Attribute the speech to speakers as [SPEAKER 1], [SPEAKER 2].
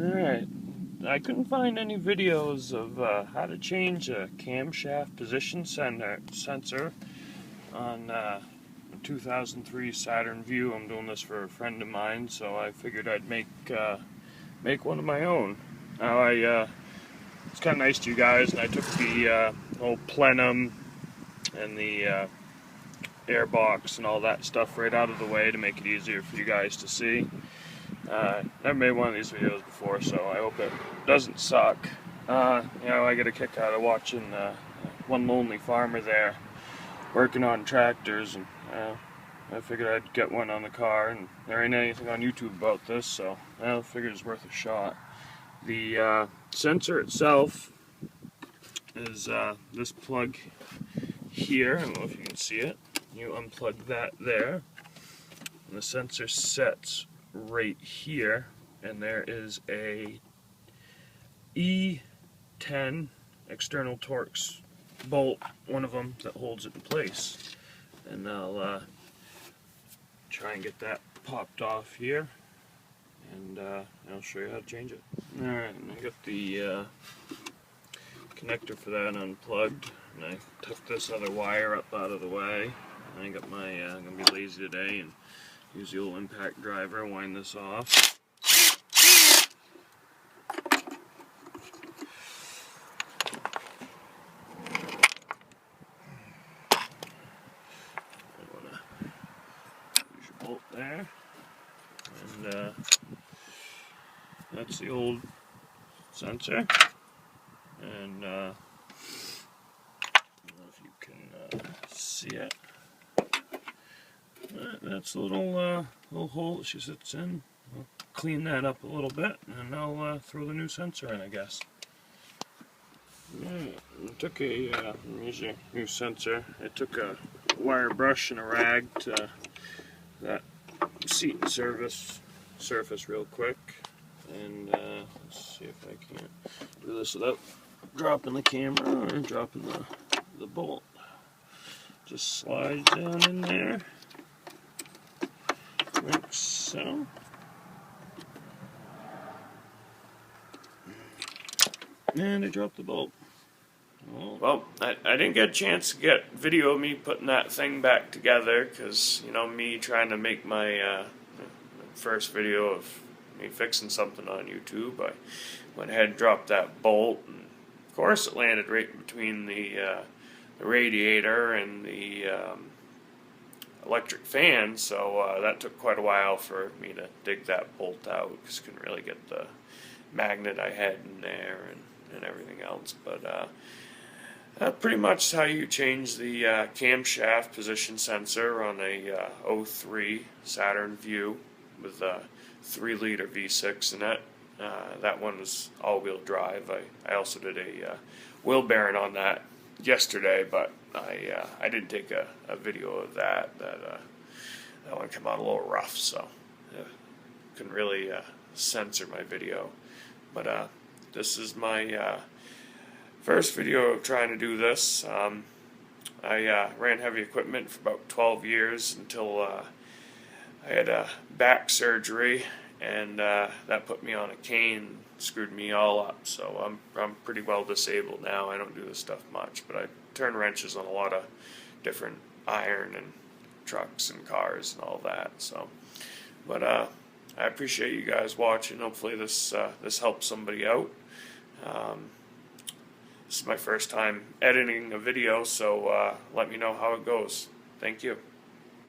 [SPEAKER 1] Alright, I couldn't find any videos of how to change a camshaft position sensor on a 2003 Saturn Vue. I'm doing this for a friend of mine, so I figured I'd make one of my own. Now it's kind of nice to you guys, and I took the old plenum and the air box and all that stuff right out of the way to make it easier for you guys to see. Never made one of these videos before, so I hope it doesn't suck. I get a kick out of watching one lonely farmer there working on tractors, and I figured I'd get one on the car, and there ain't anything on YouTube about this, so I figured it's worth a shot. The sensor itself is this plug here. I don't know if you can see it. You unplug that there, and the sensor sets right here, and there is a E10 external Torx bolt, one of them, that holds it in place. And I'll try and get that popped off here, and I'll show you how to change it. Alright, and I got the connector for that unplugged, and I took this other wire up out of the way. I got my, I'm going to be lazy today and use the old impact driver, wind this off. I want to use your bolt there, and that's the old sensor, and I don't know if you can see it. That's the little hole that she sits in. I'll clean that up a little bit, and I'll throw the new sensor in, I guess. I took here's your new sensor. I took a wire brush and a rag to that seat and surface real quick, and let's see if I can do this without dropping the camera or dropping the bolt. Just slides down in there. Like so. And I dropped the bolt. Well, I didn't get a chance to get video of me putting that thing back together, because, me trying to make my first video of me fixing something on YouTube, I went ahead and dropped that bolt, and of course it landed right between the radiator and the electric fan, so that took quite a while for me to dig that bolt out, because I couldn't really get the magnet I had in there and everything else. But pretty much how you change the camshaft position sensor on a 03 Saturn Vue with a 3-liter V6 in it. That one was all-wheel drive. I also did a wheel bearing on that yesterday, but I didn't take a video of that. That one came out a little rough, so couldn't really censor my video. But this is my first video of trying to do this. I ran heavy equipment for about 12 years until I had a back surgery, and that put me on a cane, screwed me all up. So I'm pretty well disabled now. I don't do this stuff much, but I turn wrenches on a lot of different iron and trucks and cars and all that. So, but I appreciate you guys watching. Hopefully this helps somebody out. This is my first time editing a video, so let me know how it goes. Thank you.